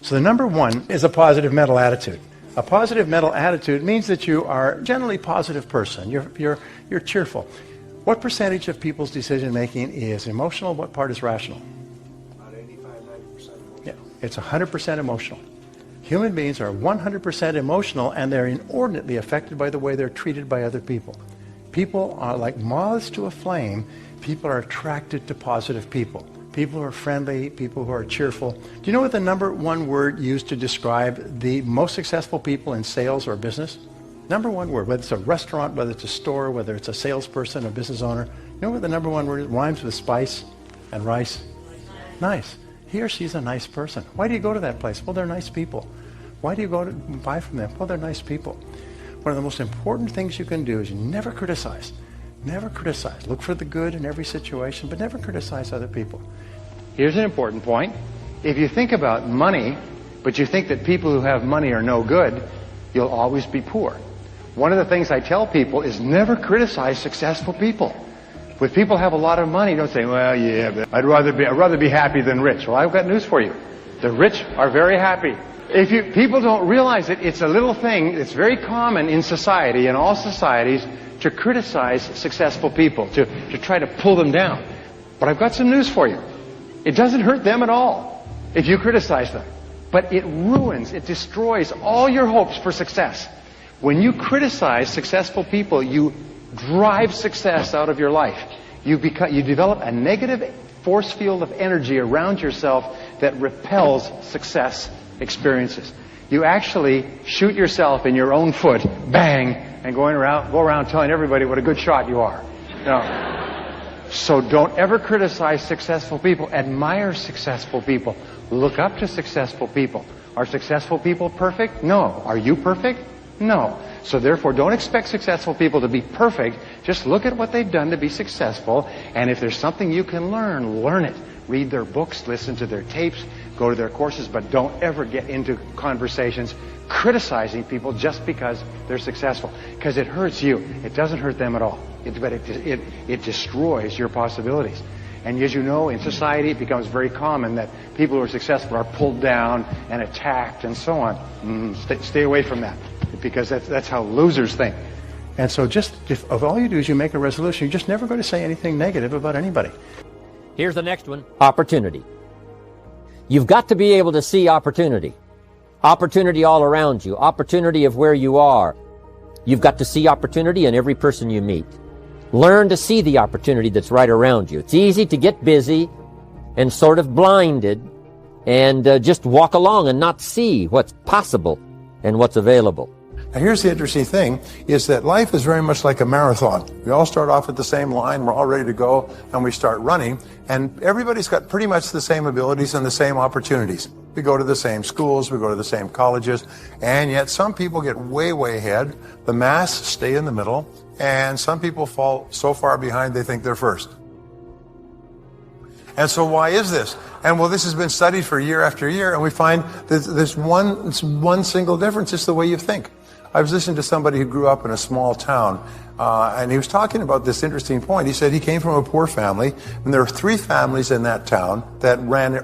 So the number one is a positive mental attitude. A positive mental attitude means that you are a generally positive person. You're cheerful. What percentage of people's decision making is emotional? What part is rational? About 85-90%. Yeah, it's 100% emotional. Human beings are 100% emotional, and they're inordinately affected by the way they're treated by other people. People are like moths to a flame. People are attracted to positive people. People who are friendly, people who are cheerful. Do you know what the number one word used to describe the most successful people in sales or business? Number one word, whether it's a restaurant, whether it's a store, whether it's a salesperson, a business owner. You know what the number one word is? Rhymes with spice and rice? Nice. He or she's a nice person. Why do you go to that place? Well, they're nice people. Why do you go to buy from them? Well, they're nice people. One of the most important things you can do is you never criticize. Never criticize. Look for the good in every situation, but never criticize other people. Here's an important point. If you think about money, but you think that people who have money are no good, you'll always be poor. One of the things I tell people is never criticize successful people. When people have a lot of money, don't say, well, yeah, but I'd rather be happy than rich. Well, I've got news for you. The rich are very happy. People don't realize it, it's a little thing. It's very common in society, in all societies, to criticize successful people, to try to pull them down. But I've got some news for you. It doesn't hurt them at all if you criticize them. But it ruins, it destroys all your hopes for success. When you criticize successful people, you drive success out of your life. You develop a negative force field of energy around yourself that repels success experiences. You actually shoot yourself in your own foot, bang, and go around telling everybody what a good shot you are. No. So don't ever criticize successful people. Admire successful people. Look up to successful people. Are successful people perfect? No. Are you perfect? No. So therefore, don't expect successful people to be perfect. Just look at what they've done to be successful, and if there's something you can learn, learn it. Read their books, listen to their tapes, go to their courses, but don't ever get into conversations criticizing people just because they're successful, because it hurts you. It doesn't hurt them at all. It destroys your possibilities. And as you know, in society, it becomes very common that people who are successful are pulled down and attacked and so on. Stay away from that, because that's how losers think. And so if all you do is you make a resolution, you're just never going to say anything negative about anybody. Here's the next one. Opportunity. You've got to be able to see opportunity. Opportunity all around you. Opportunity of where you are. You've got to see opportunity in every person you meet. Learn to see the opportunity that's right around you. It's easy to get busy and sort of blinded and just walk along and not see what's possible and what's available. Now here's the interesting thing, is that life is very much like a marathon. We all start off at the same line, we're all ready to go, and we start running, and everybody's got pretty much the same abilities and the same opportunities. We go to the same schools, we go to the same colleges, and yet some people get way, way ahead, the mass stay in the middle, and some people fall so far behind they think they're first. And so why is this? And well, this has been studied for year after year, and we find that there's one single difference. It's the way you think. I was listening to somebody who grew up in a small town, and he was talking about this interesting point. He said he came from a poor family, and there were 3 families in that town that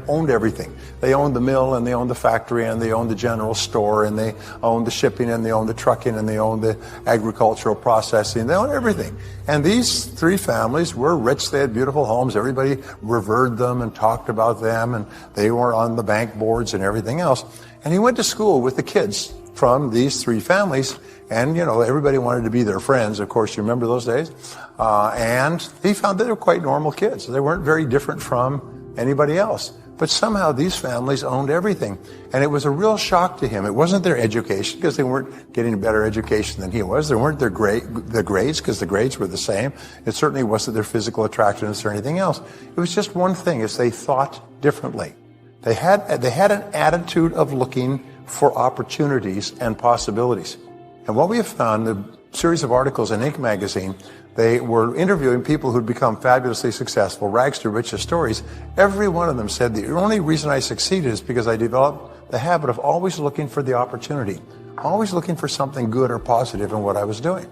owned everything. They owned the mill, and they owned the factory, and they owned the general store, and they owned the shipping, and they owned the trucking, and they owned the agricultural processing. They owned everything. And these 3 families were rich. They had beautiful homes. Everybody revered them and talked about them, and they were on the bank boards and everything else. And he went to school with the kids from these 3 families, and everybody wanted to be their friends. Of course, you remember those days. And he found that they were quite normal kids. They weren't very different from anybody else. But somehow these families owned everything. And it was a real shock to him. It wasn't their education, because they weren't getting a better education than he was. They weren't their grades, because the grades were the same. It certainly wasn't their physical attractiveness or anything else. It was just one thing, is they thought differently. They had an attitude of looking for opportunities and possibilities. And what we have found, the series of articles in Inc. magazine, they were interviewing people who'd become fabulously successful, rags to riches stories. Every one of them said, the only reason I succeeded is because I developed the habit of always looking for the opportunity, always looking for something good or positive in what I was doing.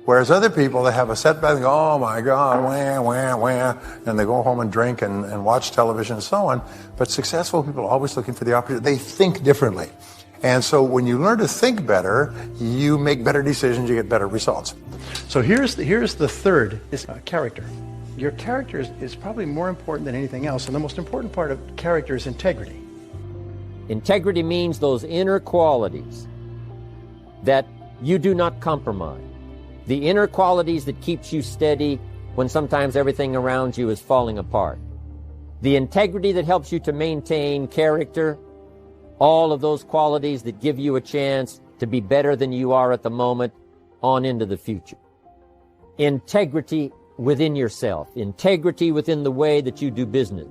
Whereas other people, they have a setback and go, oh my God, wah, wah, wah, and they go home and drink and watch television and so on. But successful people are always looking for the opportunity. They think differently. And so when you learn to think better, you make better decisions, you get better results. So here's the third, is character. Your character is probably more important than anything else, and the most important part of character is integrity. Integrity means those inner qualities that you do not compromise. The inner qualities that keeps you steady when sometimes everything around you is falling apart. The integrity that helps you to maintain character, all of those qualities that give you a chance to be better than you are at the moment on into the future. Integrity within yourself, integrity within the way that you do business,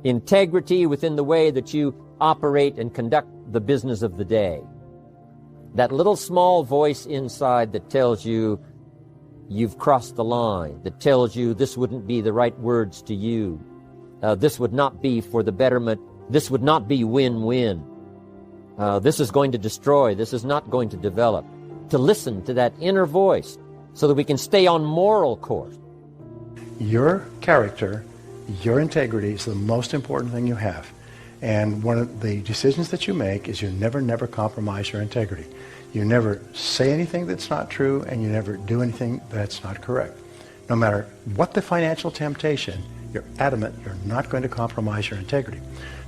integrity within the way that you operate and conduct the business of the day. That little small voice inside that tells you you've crossed the line, that tells you this wouldn't be the right words to use, this would not be for the betterment, this would not be win-win, this is going to destroy, this is not going to develop. To listen to that inner voice so that we can stay on moral course. Your character, your integrity is the most important thing you have. And one of the decisions that you make is you never compromise your integrity. You never say anything that's not true, and you never do anything that's not correct. No matter what the financial temptation, you're adamant you're not going to compromise your integrity.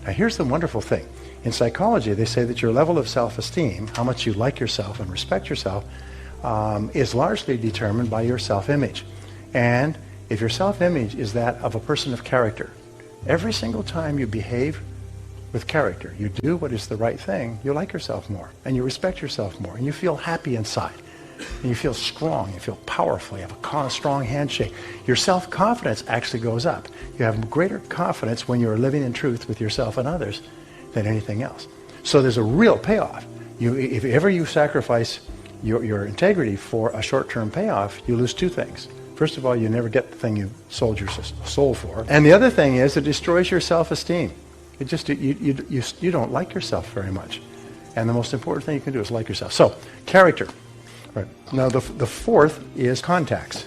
Now here's the wonderful thing. In psychology, they say that your level of self-esteem, how much you like yourself and respect yourself, is largely determined by your self-image. And if your self-image is that of a person of character, every single time you behave with character, you do what is the right thing, you like yourself more, and you respect yourself more, and you feel happy inside, and you feel strong, you feel powerful, you have a strong handshake. Your self-confidence actually goes up. You have greater confidence when you're living in truth with yourself and others than anything else. So there's a real payoff. If ever you sacrifice your integrity for a short-term payoff, you lose two things. First of all, you never get the thing you sold your soul for. And the other thing is it destroys your self-esteem. It just, you don't like yourself very much. And the most important thing you can do is like yourself. So, character. Right. Now, the fourth is contacts.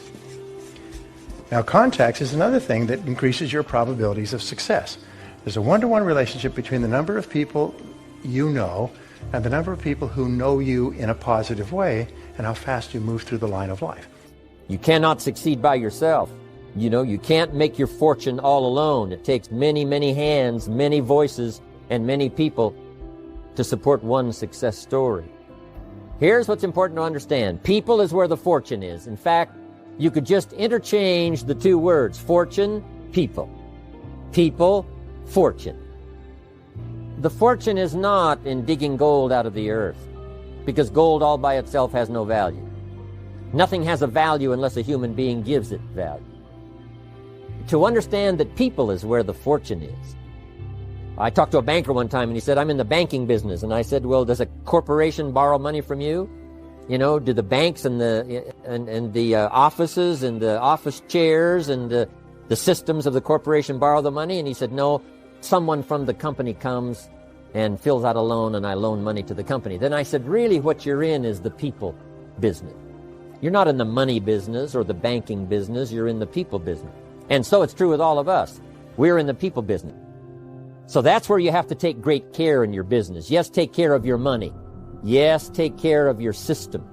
Now, contacts is another thing that increases your probabilities of success. There's a one-to-one relationship between the number of people you know and the number of people who know you in a positive way and how fast you move through the line of life. You cannot succeed by yourself. You know, you can't make your fortune all alone. It takes many, many hands, many voices, and many people to support one success story. Here's what's important to understand. People is where the fortune is. In fact, you could just interchange the two words, fortune, people. People, fortune. The fortune is not in digging gold out of the earth, because gold all by itself has no value. Nothing has a value unless a human being gives it value. To understand that people is where the fortune is. I talked to a banker one time and he said, I'm in the banking business. And I said, well, does a corporation borrow money from you? You know, do the banks and the offices and the office chairs and the systems of the corporation borrow the money? And he said, no, someone from the company comes and fills out a loan and I loan money to the company. Then I said, really what you're in is the people business. You're not in the money business or the banking business, you're in the people business. And so it's true with all of us. We're in the people business. So that's where you have to take great care in your business. Yes, take care of your money. Yes, take care of your system.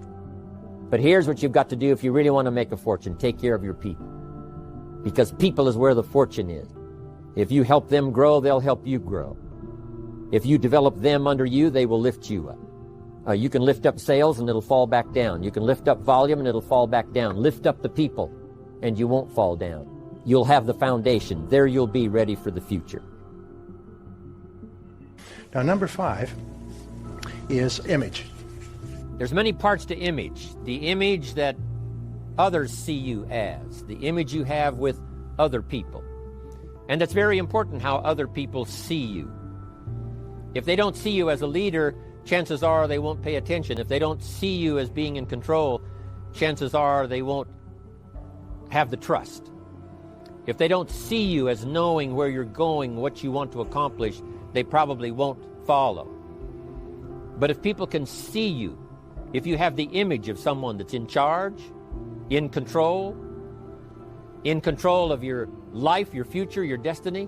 But here's what you've got to do if you really want to make a fortune. Take care of your people. Because people is where the fortune is. If you help them grow, they'll help you grow. If you develop them under you, they will lift you up. You can lift up sales and it'll fall back down. You can lift up volume and it'll fall back down. Lift up the people and you won't fall down. You'll have the foundation. There you'll be ready for the future. Now, number 5 is image. There's many parts to image. The image that others see you as. The image you have with other people. And that's very important how other people see you. If they don't see you as a leader, chances are they won't pay attention. If they don't see you as being in control, chances are they won't have the trust. If they don't see you as knowing where you're going, what you want to accomplish, they probably won't follow. But if people can see you, if you have the image of someone that's in charge, in control of your life, your future, your destiny,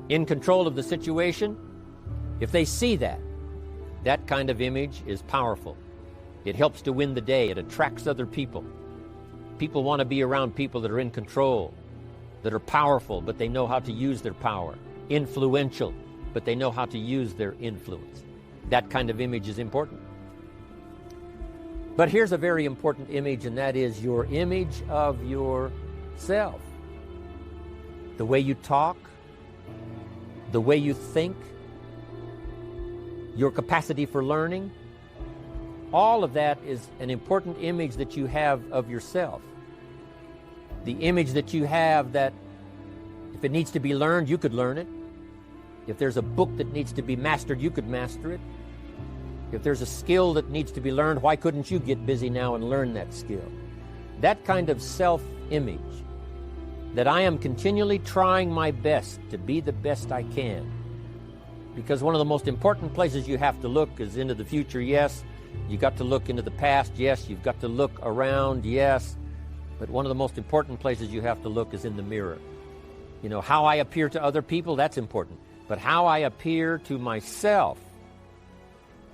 in control of the situation, if they see that, that kind of image is powerful. It helps to win the day. It attracts other people. People want to be around people that are in control, that are powerful, but they know how to use their power. Influential, but they know how to use their influence. That kind of image is important. But here's a very important image, and that is your image of yourself. The way you talk, the way you think, your capacity for learning, all of that is an important image that you have of yourself. The image that you have that if it needs to be learned, you could learn it. If there's a book that needs to be mastered, you could master it. If there's a skill that needs to be learned, why couldn't you get busy now and learn that skill? That kind of self-image, that I am continually trying my best to be the best I can. Because one of the most important places you have to look is into the future, yes. You got to look into the past, yes. You've got to look around, yes. But one of the most important places you have to look is in the mirror. You know, how I appear to other people, that's important. But how I appear to myself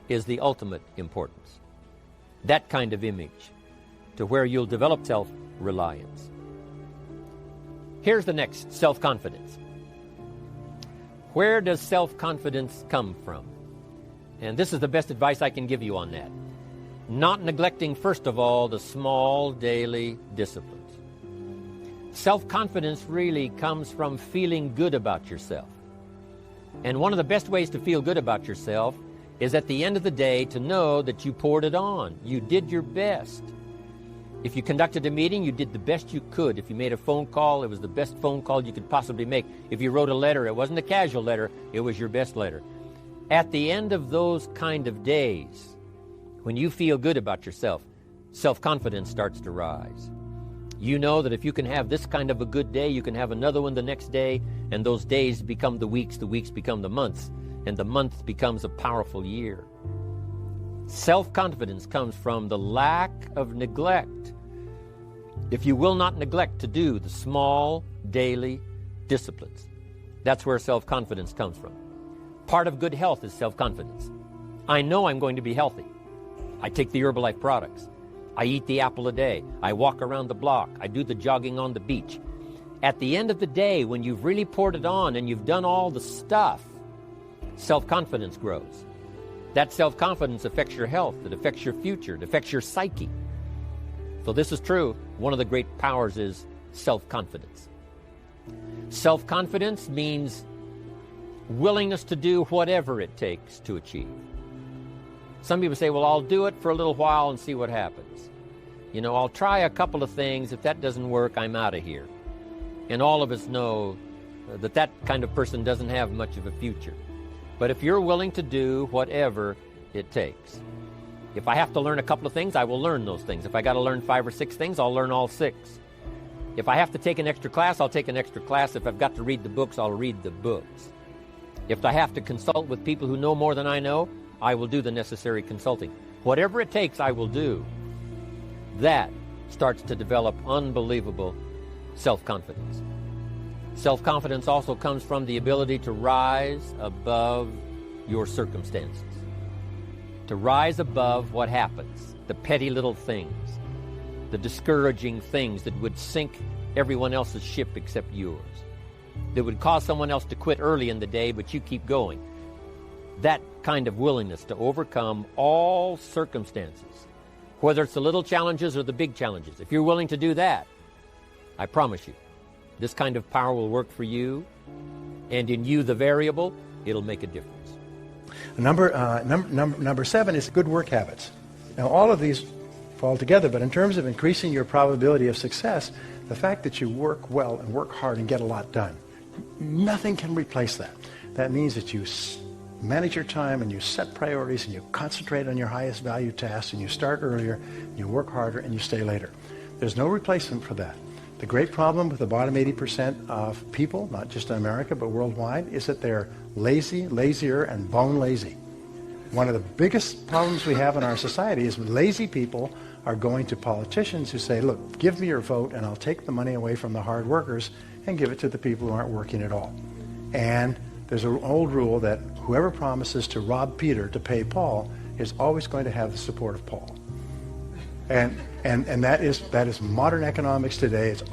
is the ultimate importance. That kind of image, to where you'll develop self-reliance. Here's the next, self-confidence. Where does self-confidence come from? And this is the best advice I can give you on that. Not neglecting, first of all, the small daily disciplines. Self-confidence really comes from feeling good about yourself. And one of the best ways to feel good about yourself is at the end of the day to know that you poured it on. You did your best. If you conducted a meeting, you did the best you could. If you made a phone call, it was the best phone call you could possibly make. If you wrote a letter, it wasn't a casual letter, it was your best letter. At the end of those kind of days, when you feel good about yourself, self-confidence starts to rise. You know that if you can have this kind of a good day, you can have another one the next day, and those days become the weeks become the months, and the month becomes a powerful year. Self-confidence comes from the lack of neglect. If you will not neglect to do the small daily disciplines, that's where self-confidence comes from. Part of good health is self-confidence. I know I'm going to be healthy. I take the Herbalife products. I eat the apple a day. I walk around the block. I do the jogging on the beach. At the end of the day, when you've really poured it on and you've done all the stuff, self-confidence grows. That self-confidence affects your health. It affects your future. It affects your psyche. So this is true. One of the great powers is self-confidence. Self-confidence means willingness to do whatever it takes to achieve. Some people say, well, I'll do it for a little while and see what happens. You know, I'll try a couple of things. If that doesn't work, I'm out of here. And all of us know that that kind of person doesn't have much of a future. But if you're willing to do whatever it takes, if I have to learn a couple of things, I will learn those things. If I got to learn 5 or 6 things, I'll learn all 6. If I have to take an extra class, I'll take an extra class. If I've got to read the books, I'll read the books. If I have to consult with people who know more than I know, I will do the necessary consulting. Whatever it takes, I will do. That starts to develop unbelievable self-confidence. Self-confidence also comes from the ability to rise above your circumstances. To rise above what happens, the petty little things, the discouraging things that would sink everyone else's ship except yours, that would cause someone else to quit early in the day, but you keep going. That kind of willingness to overcome all circumstances, whether it's the little challenges or the big challenges. If you're willing to do that, I promise you, this kind of power will work for you, and in you, the variable, it'll make a difference. Number 7 is good work habits. Now, all of these fall together, but in terms of increasing your probability of success, the fact that you work well and work hard and get a lot done, nothing can replace that. That means that you manage your time and you set priorities and you concentrate on your highest value tasks and you start earlier, and you work harder and you stay later. There's no replacement for that. The great problem with the bottom 80% of people, not just in America but worldwide, is that they're lazy, lazier, and bone lazy. One of the biggest problems we have in our society is lazy people are going to politicians who say, look, give me your vote and I'll take the money away from the hard workers and give it to the people who aren't working at all. And there's an old rule that whoever promises to rob Peter to pay Paul is always going to have the support of Paul. And that is modern economics today. It's,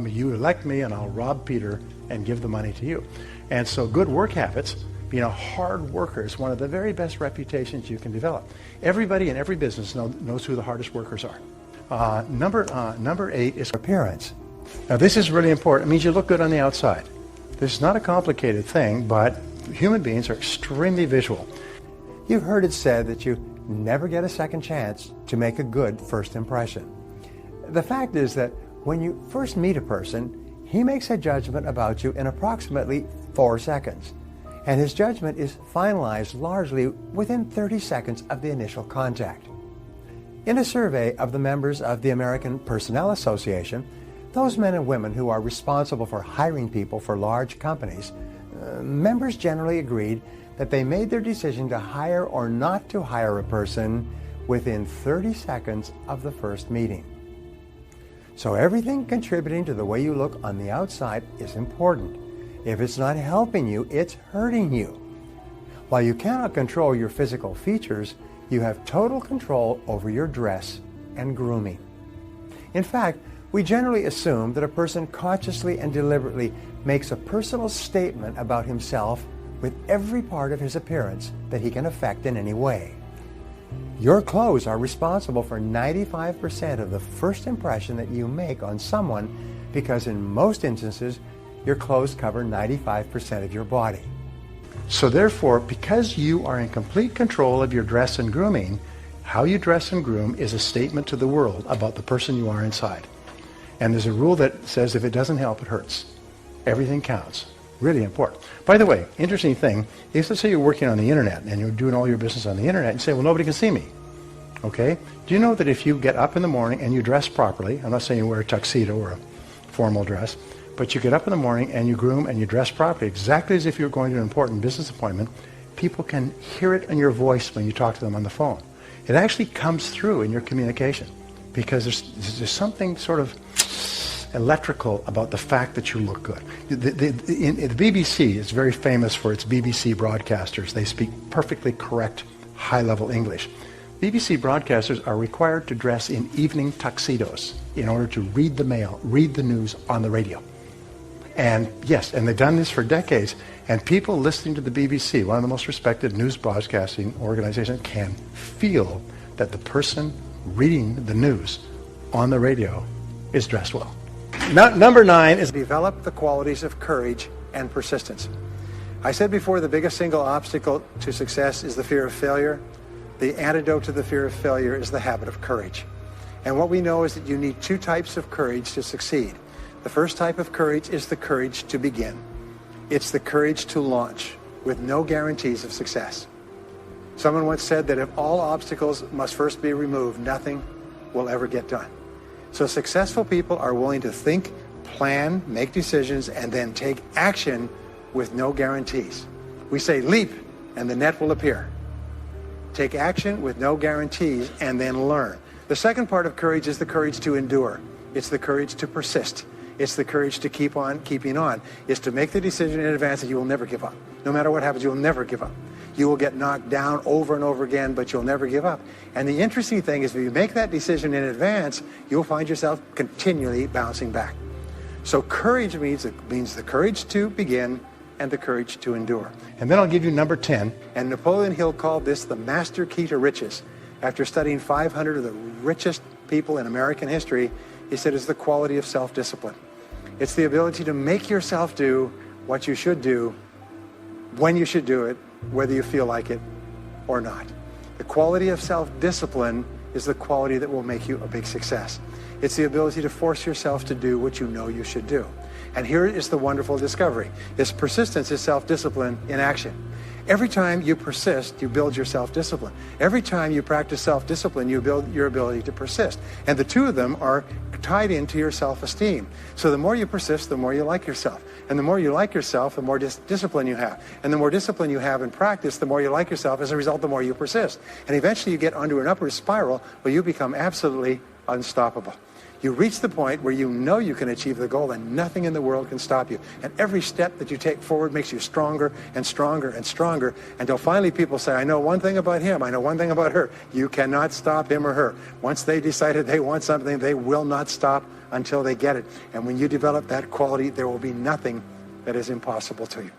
you elect me and I'll rob Peter and give the money to you. And so good work habits, being a hard worker is one of the very best reputations you can develop. Everybody in every business knows who the hardest workers are. Number 8 is appearance. Now this is really important. It means you look good on the outside. This is not a complicated thing, but human beings are extremely visual. You've heard it said that you never get a second chance to make a good first impression. The fact is that when you first meet a person, he makes a judgment about you in approximately 4 seconds. And his judgment is finalized largely within 30 seconds of the initial contact. In a survey of the members of the American Personnel Association, those men and women who are responsible for hiring people for large companies, members generally agreed that they made their decision to hire or not to hire a person within 30 seconds of the first meeting. So everything contributing to the way you look on the outside is important. If it's not helping you, it's hurting you. While you cannot control your physical features, you have total control over your dress and grooming. In fact, we generally assume that a person consciously and deliberately makes a personal statement about himself with every part of his appearance that he can affect in any way. Your clothes are responsible for 95% of the first impression that you make on someone because in most instances, your clothes cover 95% of your body. So therefore, because you are in complete control of your dress and grooming, how you dress and groom is a statement to the world about the person you are inside. And there's a rule that says if it doesn't help, it hurts. Everything counts. Really important. By the way, interesting thing is, let's say you're working on the internet and you're doing all your business on the internet and you say, well, nobody can see me. Okay? Do you know that if you get up in the morning and you dress properly, I'm not saying you wear a tuxedo or a formal dress, but you get up in the morning and you groom and you dress properly, exactly as if you're going to an important business appointment, people can hear it in your voice when you talk to them on the phone. It actually comes through in your communication because there's something sort of electrical about the fact that you look good. The BBC is very famous for its BBC broadcasters. They speak perfectly correct, high-level English. BBC broadcasters are required to dress in evening tuxedos in order to read the mail, read the news on the radio. And yes, and they've done this for decades. And people listening to the BBC, one of the most respected news broadcasting organizations, can feel that the person reading the news on the radio is dressed well. Number 9 is Develop the qualities of courage and persistence. I said before, the biggest single obstacle to success is the fear of failure. The antidote to the fear of failure is the habit of courage. And what we know is that you need 2 types of courage to succeed. The first type of courage is the courage to begin. It's the courage to launch with no guarantees of success. Someone once said that if all obstacles must first be removed, nothing will ever get done. So successful people are willing to think, plan, make decisions, and then take action with no guarantees. We say leap, and the net will appear. Take action with no guarantees, and then learn. The second part of courage is the courage to endure. It's the courage to persist. It's the courage to keep on keeping on. It's to make the decision in advance that you will never give up. No matter what happens, you will never give up. You will get knocked down over and over again, but you'll never give up. And the interesting thing is, if you make that decision in advance, you'll find yourself continually bouncing back. So courage means the courage to begin and the courage to endure. And then I'll give you number 10. And Napoleon Hill called this the master key to riches. After studying 500 of the richest people in American history, he said it's the quality of self-discipline. It's the ability to make yourself do what you should do, when you should do it, whether you feel like it or not. The quality of self-discipline is the quality that will make you a big success. It's the ability to force yourself to do what you know you should do. And here is the wonderful discovery. This persistence is self-discipline in action. Every time you persist, you build your self-discipline. Every time you practice self-discipline, you build your ability to persist. And the two of them are tied into your self-esteem. So the more you persist, the more you like yourself. And the more you like yourself, the more discipline you have. And the more discipline you have in practice, the more you like yourself. As a result, the more you persist. And eventually you get onto an upward spiral where you become absolutely unstoppable. You reach the point where you know you can achieve the goal and nothing in the world can stop you. And every step that you take forward makes you stronger and stronger and stronger until finally people say, I know one thing about him, I know one thing about her. You cannot stop him or her. Once they decided they want something, they will not stop until they get it. And when you develop that quality, there will be nothing that is impossible to you.